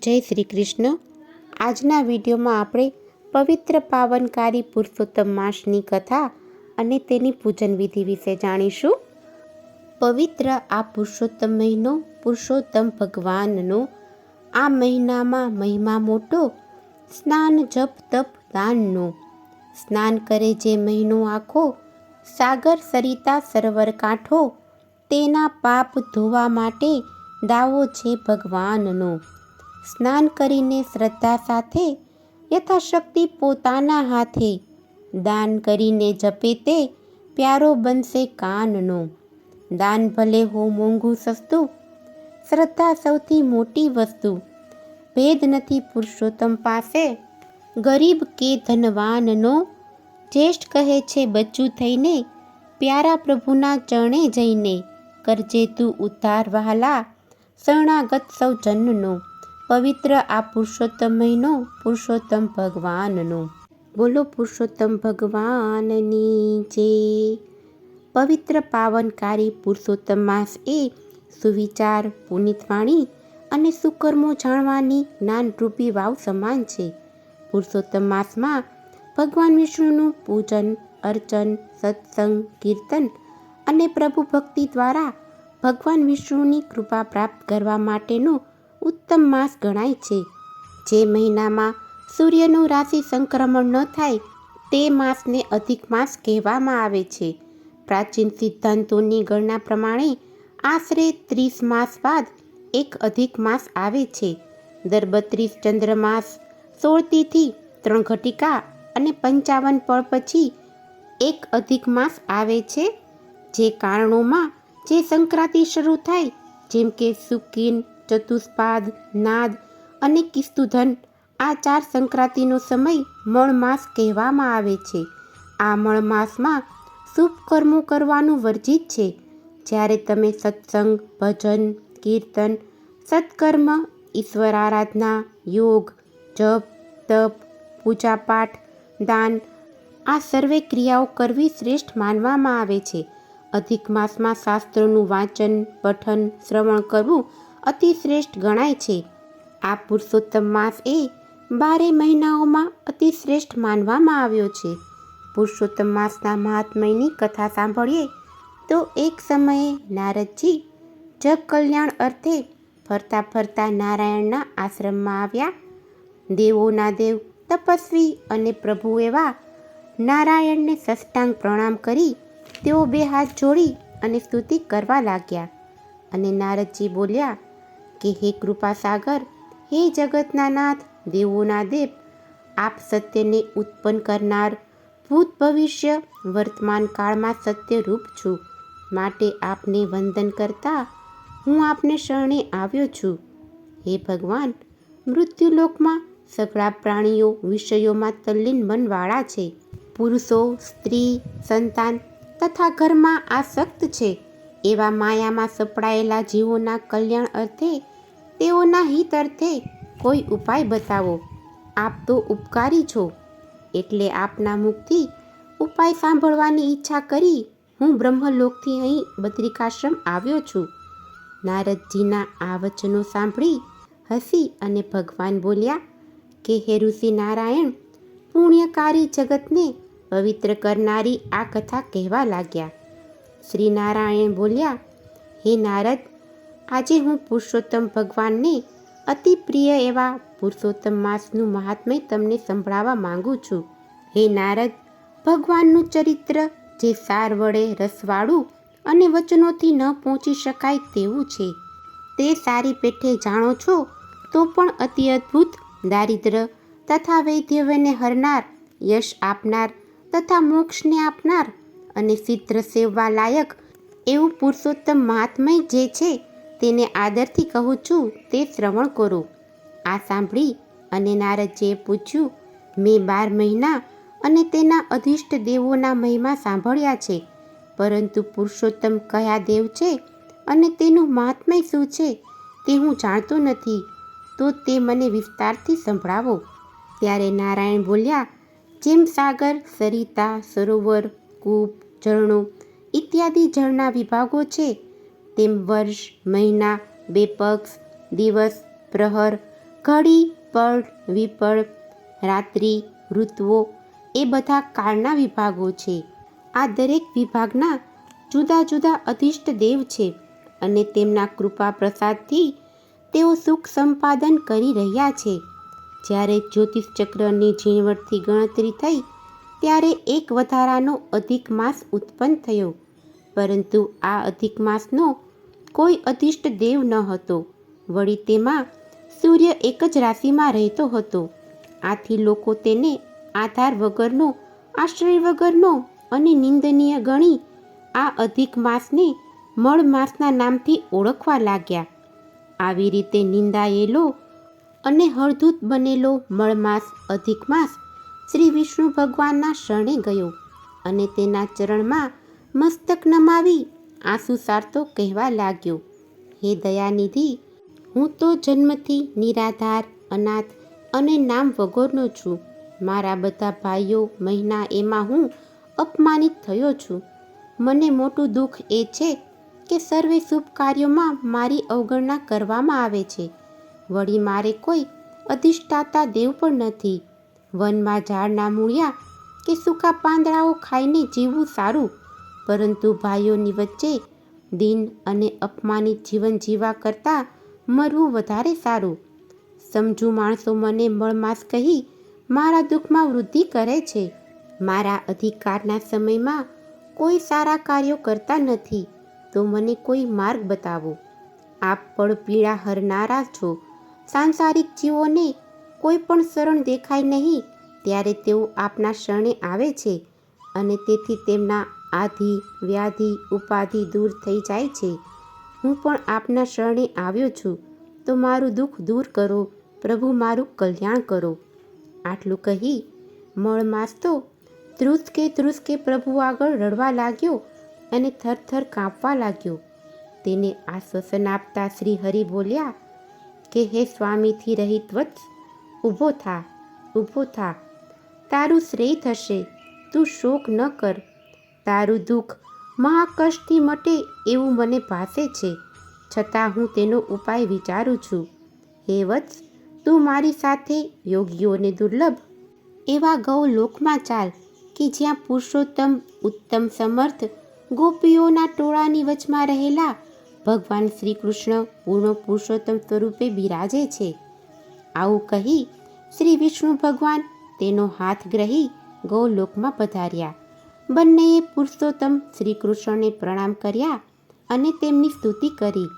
જય શ્રી કૃષ્ણ. આજના વિડીયોમાં આપણે પવિત્ર પાવનકારી પુરુષોત્તમ માસની કથા અને તેની પૂજન વિધિ વિશે જાણીશું. પવિત્ર આ પુરુષોત્તમ મહિનો પુરુષોત્તમ ભગવાનનો. આ મહિનામાં મહિમા મોટો, સ્નાન જપ તપ દાનનો. સ્નાન કરે જે મહિનો આખો, સાગર સરિતા સરોવર કાંઠો. તેના પાપ ધોવા માટે દાવો છે ભગવાનનો. સ્નાન કરીને શ્રદ્ધા સાથે યથાશક્તિ પોતાના હાથે, દાન કરીને જપે તે પ્યારો બનશે કાનનો. દાન ભલે હો મોંઘું સસ્તું, શ્રદ્ધા સૌથી મોટી વસ્તુ. ભેદ નથી પુરુષોત્તમ પાસે, ગરીબ કે ધનવાનનો. જ્યેષ્ઠ કહે છે બચ્ચું થઈને, પ્યારા પ્રભુના ચરણે જઈને. કરજે તું ઉદ્ધાર વહાલા, શરણાગત સૌ જનનો. પવિત્ર આ પુરુષોત્તમ મહિનો પુરુષોત્તમ ભગવાનનો. બોલો પુરુષોત્તમ ભગવાનની જય. પવિત્ર પાવનકારી પુરુષોત્તમ માસ એ સુવિચાર, પુનિતવાણી અને સુકર્મો જાણવાની જ્ઞાનરૂપી વાવ સમાન છે. પુરુષોત્તમ માસમાં ભગવાન વિષ્ણુનું પૂજન અર્ચન, સત્સંગ, કીર્તન અને પ્રભુ ભક્તિ દ્વારા ભગવાન વિષ્ણુની કૃપા પ્રાપ્ત કરવા માટેનો ઉત્તમ માસ ગણાય છે. જે મહિનામાં સૂર્યનું રાશિ સંક્રમણ ન થાય તે માસને અધિક માસ કહેવામાં આવે છે. પ્રાચીન સિદ્ધાંતોની ગણના પ્રમાણે આશરે 30 માસ બાદ એક અધિક માસ આવે છે. દર 32 ચંદ્રમાસ, 16 તિથિ, 3 ઘટિકા અને 55 પળ પછી એક અધિક માસ આવે છે. જે કારણોમાં જે સંક્રાંતિ શરૂ થાય, જેમ કે સુકીન, ચતુષ્પાદ, નાદ અને કિસ્તુધન, આ 4 સંક્રાંતિનો સમય મળ માસ કહેવામાં આવે છે. આ મળ માસમાં શુભ કર્મો કરવાનું વર્જિત છે. જ્યારે તમે સત્સંગ, ભજન, કીર્તન, સત્કર્મ, ઈશ્વર આરાધના, યોગ, જપ, તપ, પૂજાપાઠ, દાન, આ સર્વે ક્રિયાઓ કરવી શ્રેષ્ઠ માનવામાં આવે છે. અધિક માસમાં શાસ્ત્રોનું વાંચન, પઠન, શ્રવણ કરવું અતિ શ્રેષ્ઠ ગણાય છે. આ પુરુષોત્તમ માસ એ 12 મહિનાઓમાં અતિ શ્રેષ્ઠ માનવામાં આવ્યો છે. પુરુષોત્તમ માસના મહાત્મ્યની કથા સાંભળીએ તો એક સમયે નારદજી જગ કલ્યાણ અર્થે ફરતા ફરતા નારાયણના આશ્રમમાં આવ્યા. દેવોના દેવ, તપસ્વી અને પ્રભુ એવા નારાયણને સાષ્ટાંગ પ્રણામ કરી તેઓ 2 હાથ જોડી અને સ્તુતિ કરવા લાગ્યા. અને નારદજી બોલ્યા કે હે કૃપા સાગર, હે જગતના નાથ, દેવોના દેવ, આપ સત્યને ઉત્પન્ન કરનાર, ભૂત ભવિષ્ય વર્તમાન કાળમાં સત્ય રૂપ છું. માટે આપને વંદન કરતા હું આપને શરણે આવ્યો છું. હે ભગવાન, મૃત્યુલોકમાં સઘળા પ્રાણીઓ વિષયોમાં તલ્લીન મનવાળા છે. પુરુષો, સ્ત્રી, સંતાન તથા ઘરમાં આસક્ત છે. એવા માયામાં સપડાયેલા જીવોના કલ્યાણ અર્થે, તેઓના હિત અર્થે કોઈ ઉપાય બતાવો. આપ તો ઉપકારી છો, એટલે આપના મુખથી ઉપાય સાંભળવાની ઈચ્છા કરી હું બ્રહ્મલોકથી અહીં બદ્રિકાશ્રમ આવ્યો છું. નારદજીના આ વચનો સાંભળી હસી અને ભગવાન બોલ્યા કે હે ઋષિ નારાયણ, પુણ્યકારી જગતને પવિત્ર કરનારી આ કથા કહેવા લાગ્યા. શ્રી નારાયણ બોલ્યા, હે નારદ, આજે હું પુરુષોત્તમ ભગવાનને અતિ પ્રિય એવા પુરુષોત્તમ માસનું મહાત્મ્ય તમને સંભળાવવા માંગુ છું. હે નારદ, ભગવાનનું ચરિત્ર જે સાર વડે રસવાળું અને વચનોથી ન પહોંચી શકાય તેવું છે. તે સારી પેઠે જાણો છો તો પણ અતિ અદ્ભુત, દારિદ્ર તથા વૈધવ્યને હરનાર, યશ આપનાર તથા મોક્ષને આપનાર અને સિદ્ધ સેવવા લાયક એવું પુરુષોત્તમ મહાત્મય જે છે તેને આદરથી કહું છું તે શ્રવણ કરો. આ સાંભળી અને નારદજીએ પૂછ્યું, મેં 12 મહિના અને તેના અધિષ્ઠ દેવોના મહિમા સાંભળ્યા છે, પરંતુ પુરુષોત્તમ કયા દેવ છે અને તેનું મહાત્મય શું છે તે હું જાણતો નથી, તો તે મને વિસ્તારથી સંભળાવો. ત્યારે નારાયણ બોલ્યા, જેમ સાગર, સરિતા, સરોવર, કૂપ, ઝરણો ઇત્યાદિ જળના વિભાગો છે, તેમ વર્ષ, મહિના, 2 પક્ષ, દિવસ, પ્રહર, ઘડી, પળ, વિપળ, રાત્રિ, ઋતુઓ એ બધા કાળના વિભાગો છે. આ દરેક વિભાગના જુદા જુદા અધિષ્ઠ દેવ છે અને તેમના કૃપા પ્રસાદથી તેઓ સુખ સંપાદન કરી રહ્યા છે. જ્યારે જ્યોતિષ ચક્રની ઝીણવટથી ગણતરી થઈ ત્યારે એક વધારાનો અધિક માસ ઉત્પન્ન થયો, પરંતુ આ અધિક માસનો કોઈ અધિષ્ઠ દેવ ન હતો. વળી તેમાં સૂર્ય એક જ રાશિમાં રહેતો હતો. આથી લોકો તેને આધાર વગરનો, આશ્રય વગરનો અને નિંદનીય ગણી આ અધિક માસને મળ માસના નામથી ઓળખવા લાગ્યા. આવી રીતે નિંદાયેલો અને હળધૂત બનેલો મળમાસ અધિક માસ શ્રી વિષ્ણુ ભગવાનના શરણે ગયો અને તેના ચરણમાં મસ્તક નમાવી આંસુ સારતો કહેવા લાગ્યો, હે દયાનિધિ, હું તો જન્મથી નિરાધાર, અનાથ અને નામ વગરનો છું. મારા બધા ભાઈઓ મહિના એમાં હું અપમાનિત થયો છું. મને મોટું દુઃખ એ છે કે સર્વે શુભ કાર્યોમાં મારી અવગણના કરવામાં આવે છે. વળી મારે કોઈ અધિષ્ઠાતા દેવ પણ નથી. વનમાં ઝાડના મૂળિયા કે સૂકા પાંદડાઓ ખાઈને જીવવું સારું, પરંતુ ભાઈઓની વચ્ચે દીન અને અપમાનિત જીવન જીવવા કરતાં મરવું વધારે સારું. સમજુ માણસો મને મળમાસ કહી મારા દુઃખમાં વૃદ્ધિ કરે છે. મારા અધિકારના સમયમાં કોઈ સારા કાર્યો કરતા નથી, તો મને કોઈ માર્ગ બતાવો. આપ પણ પીડા હરનારા છો. સાંસારિક જીવોને કોઈ પણ શરણ દેખાય નહીં ત્યારે તેઓ આપના શરણે આવે છે અને તેથી તેમના આધિ, વ્યાધિ, ઉપાધિ દૂર થઈ જાય છે. હું પણ આપના શરણે આવ્યો છું, તો મારું દુઃખ દૂર કરો પ્રભુ, મારું કલ્યાણ કરો. આટલું કહી મળમાસ તો ધ્રુસકે પ્રભુ આગળ રડવા લાગ્યો અને થરથર કાંપવા લાગ્યો. તેને આશ્વાસન આપતા શ્રી હરિ બોલ્યા કે હે સ્વામીથી રહિત વત્સ, ઊભો થા, ઊભો થા. તારું શ્રેય થશે, તું શોક ન કર. તારું દુઃખ મહાકષ્ટથી મટે એવું મને ભાસે છે, છતાં હું તેનો ઉપાય વિચારું છું. હે વત્સ, તું મારી સાથે યોગીઓને દુર્લભ એવા ગૌલોકમાં ચાલ કે જ્યાં પુરુષોત્તમ, ઉત્તમ, સમર્થ ગોપીઓના ટોળાની વચમાં રહેલા ભગવાન શ્રી કૃષ્ણ પૂર્ણ પુરુષોત્તમ સ્વરૂપે બિરાજે છે. આવું કહી શ્રી વિષ્ણુ ભગવાન તેનો હાથ ગ્રહી ગૌલોકમાં પધાર્યા. બંનેએ પુરુષોત્તમ શ્રી કૃષ્ણને પ્રણામ કર્યા અને તેમની સ્તુતિ કરી.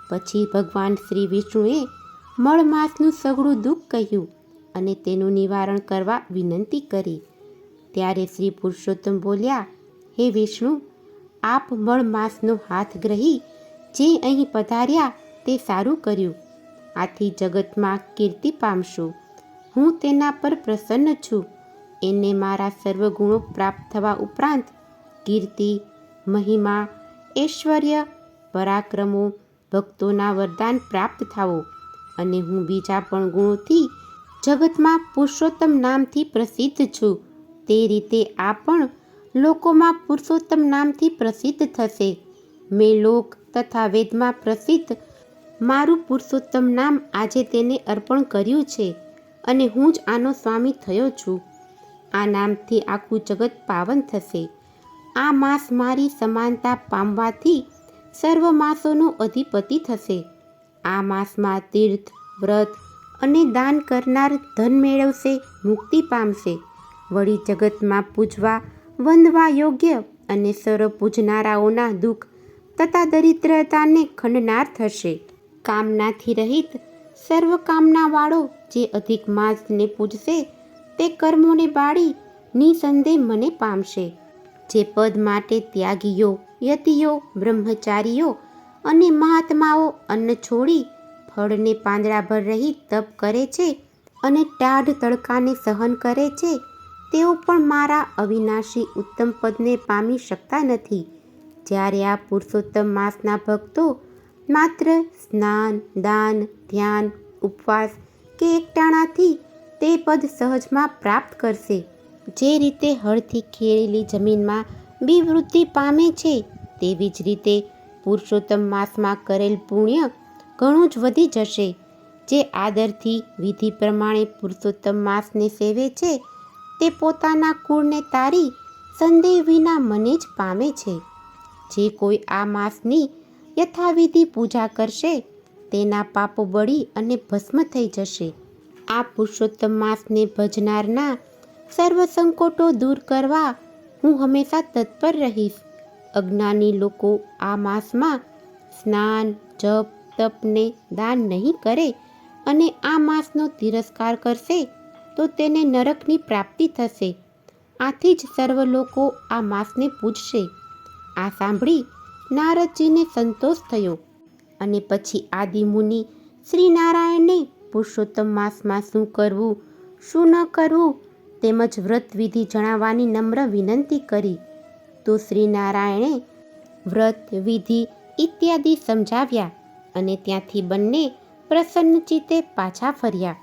પછી ભગવાન શ્રી વિષ્ણુએ મળમાસનું સઘળું દુઃખ કહ્યું અને તેનું નિવારણ કરવા વિનંતી કરી. ત્યારે શ્રી પુરુષોત્તમ બોલ્યા, હે વિષ્ણુ, આપ મળમાસનો હાથ ગ્રહી જે અહીં પધાર્યા તે સારું કર્યું. આથી જગતમાં કીર્તિ પામશો. હું તેના પર પ્રસન્ન છું. એને મારા સર્વગુણો પ્રાપ્ત થવા ઉપરાંત કીર્તિ, મહિમા, ઐશ્વર્ય, પરાક્રમો, ભક્તોના વરદાન પ્રાપ્ત થાવો અને હું બીજા પણ ગુણોથી જગતમાં પુરુષોત્તમ નામથી પ્રસિદ્ધ છું. તે રીતે આ પણ લોકોમાં પુરુષોત્તમ નામથી પ્રસિદ્ધ થશે. મેં લોક તથા વેદમાં પ્રસિદ્ધ મારું પુરુષોત્તમ નામ આજે તેને અર્પણ કર્યું છે અને હું જ આનો સ્વામી થયો છું. આ નામથી આખું જગત પાવન થશે. આ માસ મારી સમાનતા પામવાથી સર્વ માસોનો અધિપતિ થશે. આ માસમાં તીર્થ, વ્રત અને દાન કરનાર ધન મેળવશે, મુક્તિ પામશે. વળી જગતમાં પૂજવા, વંદવા યોગ્ય અને સર્વ પૂજનારાઓના દુઃખ તથા દરિદ્રતાને ખંડનાર થશે. કામનાથી રહિત સર્વ કામનાવાળો જે અધિક માસને પૂજશે તે કર્મોને બાળી નિસંદેહ મને પામશે. જે પદ માટે ત્યાગીઓ, યતિઓ, બ્રહ્મચારીઓ અને મહાત્માઓ અન્ન છોડી ફળને પાંદડાભર રહિત તપ કરે છે અને ટાઢ તડકાને સહન કરે છે, તેઓ પણ મારા અવિનાશી ઉત્તમ પદને પામી શકતા નથી. જ્યારે આ પુરુષોત્તમ માસના ભક્તો માત્ર સ્નાન, દાન, ધ્યાન, ઉપવાસ કે એકટાણાથી તે પદ સહજમાં પ્રાપ્ત કરશે. જે રીતે હળથી ખેડેલી જમીનમાં બી વૃદ્ધિ પામે છે, તેવી જ રીતે પુરુષોત્તમ માસમાં કરેલ પુણ્ય ઘણું જ વધી જશે. જે આદરથી વિધિ પ્રમાણે પુરુષોત્તમ માસને સેવે છે તે પોતાના કુળને તારી સંદેહ વિના મને જ પામે છે. જે કોઈ આ માસની યથાવિધિ પૂજા કરશે તેના પાપો બળી અને ભસ્મ થઈ જશે. આ પુરુષોત્તમ માસને ભજનારના સર્વ સંકોટો દૂર કરવા હું હંમેશા તત્પર રહીશ. અજ્ઞાની લોકો આ માસમાં સ્નાન, જપ, તપને દાન નહીં કરે અને આ માસનો તિરસ્કાર કરશે તો તેને નરકની પ્રાપ્તિ થશે. આથી જ સર્વ લોકો આ માસને પૂજશે. આ સાંભળી નારદજીને સંતોષ થયો અને પછી આદિમુનિ શ્રી નારાયણને પુરુષોત્તમ માસમાં શું કરવું, શું ન કરવું તેમજ વ્રત વિધિ જણાવવાની નમ્ર વિનંતી કરી. તો શ્રી નારાયણે વ્રત વિધિ ઇત્યાદિ સમજાવ્યા અને ત્યાંથી બંને પ્રસન્ન ચિત્તે પાછા ફર્યા.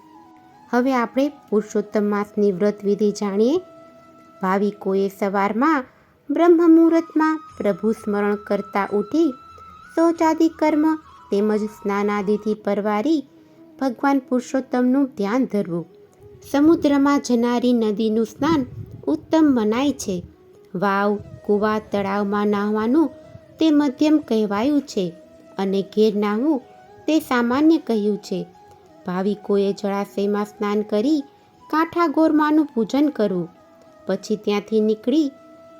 હવે આપણે પુરુષોત્તમ માસની વ્રત વિધિ જાણીએ. ભાવિકોએ સવારમાં બ્રહ્મ મુહૂર્તમાં પ્રભુ સ્મરણ કરતા ઉઠી શૌચાદિ કર્મ તેમજ સ્નાનાદિથી પરવારી ભગવાન પુરુષોત્તમનું ધ્યાન ધરવું. સમુદ્રમાં જનારી નદીનું સ્નાન ઉત્તમ મનાય છે. વાવ, કૂવા, તળાવમાં નાહવાનું તે મધ્યમ કહેવાયું છે અને ઘેર નાહવું તે સામાન્ય કહ્યું છે. ભાવિકોએ જળાશયમાં સ્નાન કરી કાંઠા ગોરમાનું પૂજન કરવું. પછી ત્યાંથી નીકળી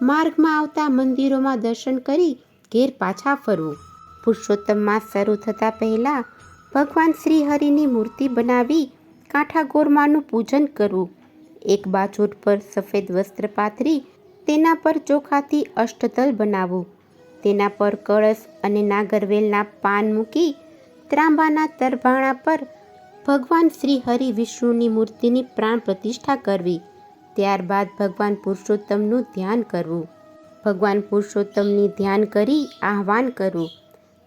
માર્ગમાં આવતા મંદિરોમાં દર્શન કરી ઘેર પાછા ફરવું. પુરુષોત્તમ માસ શરૂ થતાં પહેલાં ભગવાન શ્રી હરિની મૂર્તિ બનાવી કાંઠા ગોરમાનું પૂજન કરવું. એક બાજોટ પર સફેદ વસ્ત્ર પાથરી તેના પર ચોખાથી અષ્ટદલ બનાવવું. તેના પર કળશ અને નાગરવેલના પાન મૂકી ત્રાંબાના તરભાણા પર ભગવાન શ્રી હરિ વિષ્ણુની મૂર્તિની પ્રાણ પ્રતિષ્ઠા કરવી. ત્યારબાદ ભગવાન પુરુષોત્તમનું ધ્યાન કરવું. ભગવાન પુરુષોત્તમની ધ્યાન કરી આહ્વાન કરવું.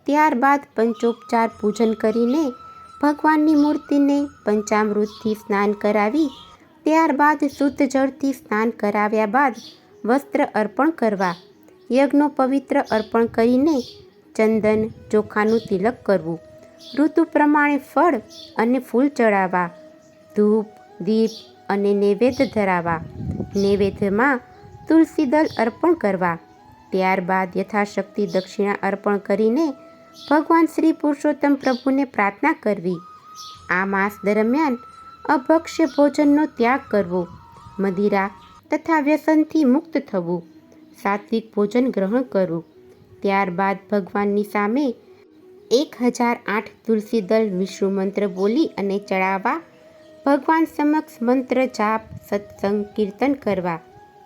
ત્યારબાદ પંચોપચાર પૂજન કરીને ભગવાનની મૂર્તિને પંચામૃતથી સ્નાન કરાવી ત્યારબાદ શુદ્ધ જળથી સ્નાન કરાવ્યા બાદ વસ્ત્ર અર્પણ કરવા. યજ્ઞો પવિત્ર અર્પણ કરીને ચંદન, ચોખાનું તિલક કરવું. ઋતુ પ્રમાણે ફળ અને ફૂલ ચડાવવા. ધૂપ, દીપ અને નૈવેદ્ય ધરાવવા. નૈવેદ્યમાં તુલસી દળ અર્પણ કરવા. ત્યારબાદ યથાશક્તિ દક્ષિણા અર્પણ કરીને ભગવાન શ્રી પુરુષોત્તમ પ્રભુને પ્રાર્થના કરવી. આ માસ દરમિયાન અભક્ષ્ય ભોજનનો ત્યાગ કરવો. મદિરા તથા વ્યસનથી મુક્ત થવું. સાત્વિક ભોજન ગ્રહણ કરવું. ત્યારબાદ ભગવાનની સામે 1008 તુલસી દળ વિષ્ણુ મંત્ર બોલી અને ચડાવવા. ભગવાન સમક્ષ મંત્ર જાપ, સત્સંગ, કીર્તન કરવા.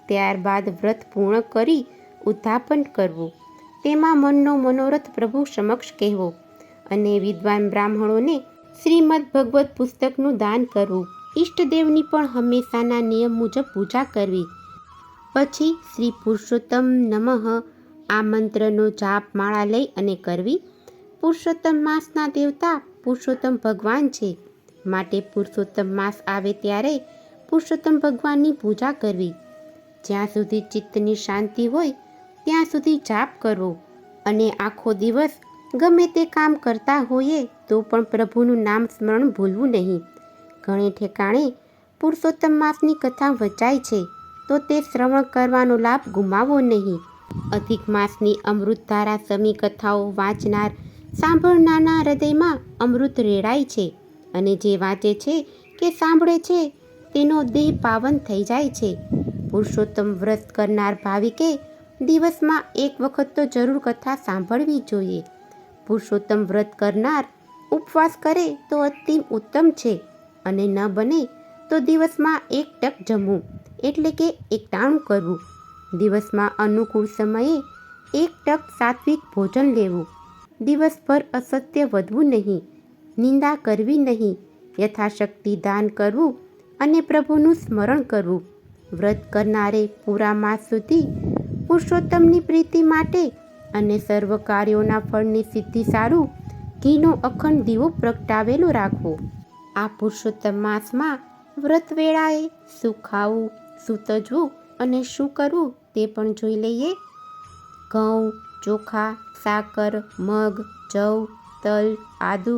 ત્યારબાદ વ્રત પૂર્ણ કરી ઉદ્યાપન કરવું. તેમાં મનનો મનોરથ પ્રભુ સમક્ષ કહેવો અને વિદ્વાન બ્રાહ્મણોને શ્રીમદ ભગવત પુસ્તકનું દાન કરવું. ઈષ્ટદેવની પણ હંમેશાના નિયમ મુજબ પૂજા કરવી. પછી શ્રી પુરુષોત્તમ નમઃ આ મંત્રનો જાપ માળા લઈ અને કરવી. પુરુષોત્તમ માસના દેવતા પુરુષોત્તમ ભગવાન છે, માટે પુરુષોત્તમ માસ આવે ત્યારે પુરુષોત્તમ ભગવાનની પૂજા કરવી. જ્યાં સુધી ચિત્તની શાંતિ હોય ત્યાં સુધી જાપ કરવો અને આખો દિવસ ગમે તે કામ કરતા હોઈએ તો પણ પ્રભુનું નામ સ્મરણ ભૂલવું નહીં. ઘણે ઠેકાણે પુરુષોત્તમ માસની કથા વચાય છે તો તે શ્રવણ કરવાનો લાભ ગુમાવવો નહીં. અધિક માસની અમૃતધારા સમી કથાઓ વાંચનાર સાંભળનારના હૃદયમાં અમૃત રેડાય છે અને જે વાંચે છે કે સાંભળે છે તેનો દેહ પાવન થઈ જાય છે. પુરુષોત્તમ વ્રત કરનાર ભાવિકે દિવસમાં એક વખત તો જરૂર કથા સાંભળવી જોઈએ. પુરુષોત્તમ વ્રત કરનાર ઉપવાસ કરે તો અતિ ઉત્તમ છે અને ન બને તો દિવસમાં એક ટક જમવું એટલે કે એકટાણું કરવું. દિવસમાં અનુકૂળ સમયે એક ટક સાત્વિક ભોજન લેવું. દિવસભર અસત્ય વધવું નહીં, નિંદા કરવી નહીં, યથાશક્તિ દાન કરવું અને પ્રભુનું સ્મરણ કરવું. વ્રત કરનારે પૂરા માસ સુધી પુરુષોત્તમની પ્રીતિ માટે અને સર્વ કાર્યોના ફળની સિદ્ધિ સારું ઘીનો અખંડ દીવો પ્રગટાવેલો રાખવો. આ પુરુષોત્તમ માસમાં વ્રત વેળાએ શું ખાવું, શું તજવું અને શું કરવું તે પણ જોઈ લઈએ. ઘઉં, ચોખા, સાકર, મગ, જવ, તલ, આદુ,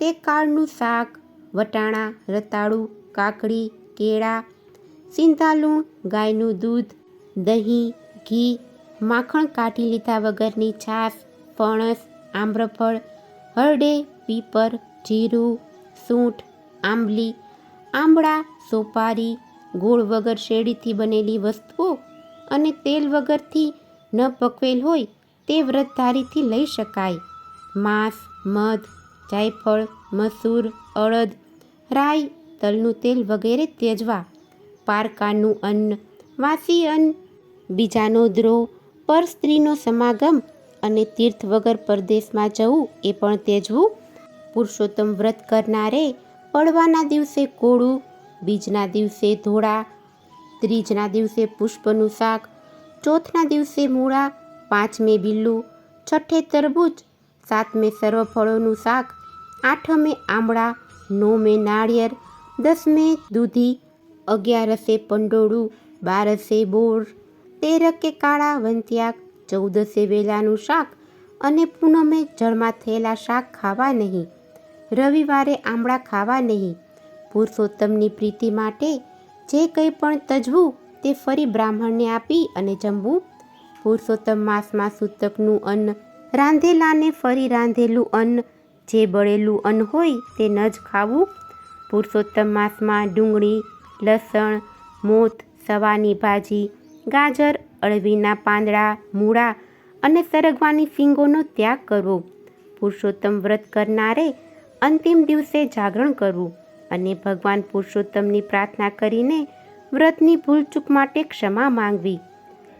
તે કાળનું શાક, વટાણા, રતાળું, કાકડી, કેળા, સિંધાલૂણ, ગાયનું દૂધ, દહીં, ઘી, માખણ કાઢી લીધા વગરની છાશ, ફણસ, આમ્રફળ, હરડે, પીપર, જીરું, સૂંઠ, આંબલી, આંબળા, સોપારી, ગોળ વગર શેરડીથી બનેલી વસ્તુઓ અને તેલ વગરથી ન પકવેલ હોય તે વ્રતધારીથી લઈ શકાય. માંસ, મધ, જાયફળ, મસૂર, અડદ, રાઈ, તલનું તેલ વગેરે ત્યજવા. પારકાનું અન્ન, વાસી અન્ન, બીજાનો દ્રોહ, પર સ્ત્રીનો સમાગમ અને તીર્થ વગર પરદેશમાં જવું એ પણ ત્યજવું. પુરુષોત્તમ વ્રત કરનારે પડવાના દિવસે કોળું, બીજના દિવસે ધોળા, ત્રીજના દિવસે પુષ્પનું શાક, ચોથના દિવસે મૂળા, પાંચમે બિલ્લું, છઠ્ઠે તરબૂચ, સાતમે સર્વ ફળોનું શાક, આઠમે આમળા, નવમે નાળિયેર, દસમે દૂધી, અગિયારસે પંડોળું, બારસે બોર, તેરકે કાળા વંત્યાક, ચૌદસે વેલાનું શાક અને પૂનમે જળમાં થયેલા શાક ખાવા નહીં. રવિવારે આમળા ખાવા નહીં. પુરુષોત્તમની પ્રીતિ માટે જે કંઈ પણ તજવું તે ફરી બ્રાહ્મણને આપી અને જમવું. પુરુષોત્તમ માસમાં સૂતકનું અન્ન, રાંધેલાને ફરી રાંધેલું અન્ન, જે બળેલું અન્ન હોય તે ન જ ખાવું. પુરુષોત્તમ માસમાં ડુંગળી, લસણ, મોથ, સવાની ભાજી, ગાજર, અળવીના પાંદડા, મૂળા અને સરગવાની ફીંગોનો ત્યાગ કરવો. પુરુષોત્તમ વ્રત કરનારે અંતિમ દિવસે જાગરણ કરવું અને ભગવાન પુરુષોત્તમની પ્રાર્થના કરીને વ્રતની ભૂલચૂક માટે ક્ષમા માંગવી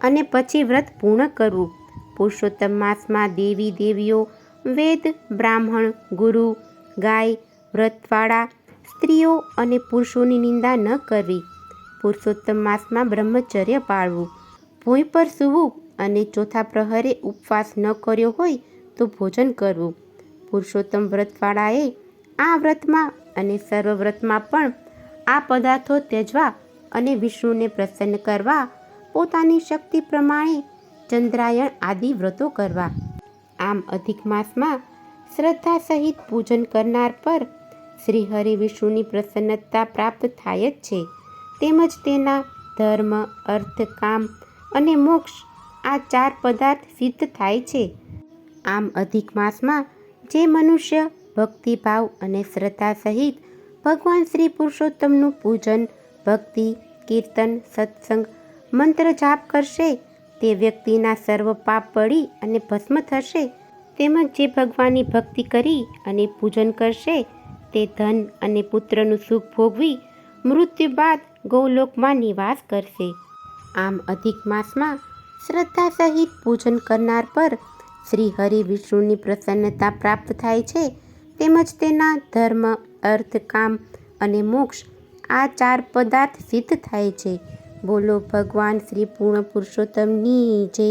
અને પછી વ્રત પૂર્ણ કરવું. પુરુષોત્તમ માસમાં દેવી દેવીઓ, વેદ, બ્રાહ્મણ, ગુરુ, ગાય, વ્રતવાળા, સ્ત્રીઓ અને પુરુષોની નિંદા ન કરવી. પુરુષોત્તમ માસમાં બ્રહ્મચર્ય પાળવું. ભૂંય પર સૂવું અને ચોથા પ્રહરે ઉપવાસ ન કર્યો હોય તો ભોજન કરવું. પુરુષોત્તમ વ્રતવાળાએ આ વ્રતમાં અને સર્વવ્રતમાં પણ આ પદાર્થો ત્યજવા અને વિષ્ણુને પ્રસન્ન કરવા પોતાની શક્તિ પ્રમાણે ચંદ્રાયણ આદિ વ્રતો કરવા. આમ અધિક માસમાં શ્રદ્ધા સહિત પૂજન કરનાર પર શ્રી હરિ વિષ્ણુની પ્રસન્નતા પ્રાપ્ત થાય જ છે. તેમજ તેના ધર્મ, અર્થ, કામ અને મોક્ષ આ ચાર પદાર્થ સિદ્ધ થાય છે. આમ અધિક માસમાં જે મનુષ્ય ભક્તિભાવ અને શ્રદ્ધા સહિત ભગવાન શ્રી પુરુષોત્તમનું પૂજન, ભક્તિ, કીર્તન, સત્સંગ, મંત્ર જાપ કરશે તે વ્યક્તિના સર્વ પાપ બળી અને ભસ્મ થશે. તેમજ જે ભગવાનની ભક્તિ કરી અને પૂજન કરશે તે ધન અને પુત્રનું સુખ ભોગવી મૃત્યુ બાદ ગૌલોકમાં નિવાસ કરશે. આમ અધિક માસમાં શ્રદ્ધા સહિત પૂજન કરનાર પર શ્રી હરિ વિષ્ણુની પ્રસન્નતા પ્રાપ્ત થાય છે. તેમજ તેના ધર્મ, અર્થ, કામ અને મોક્ષ આ ચાર પદાર્થ સિદ્ધ થાય છે. બોલો ભગવાન શ્રી પૂર્ણ પુરુષોત્તમની જય.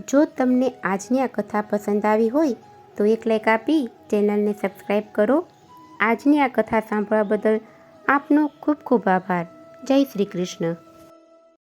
જો તમને આજની આ કથા પસંદ આવી હોય તો એક લાઈક આપી ચેનલને સબસ્ક્રાઈબ કરો. આજની આ કથા સાંભળવા બદલ આપનો ખૂબ ખૂબ આભાર. જય શ્રી કૃષ્ણ.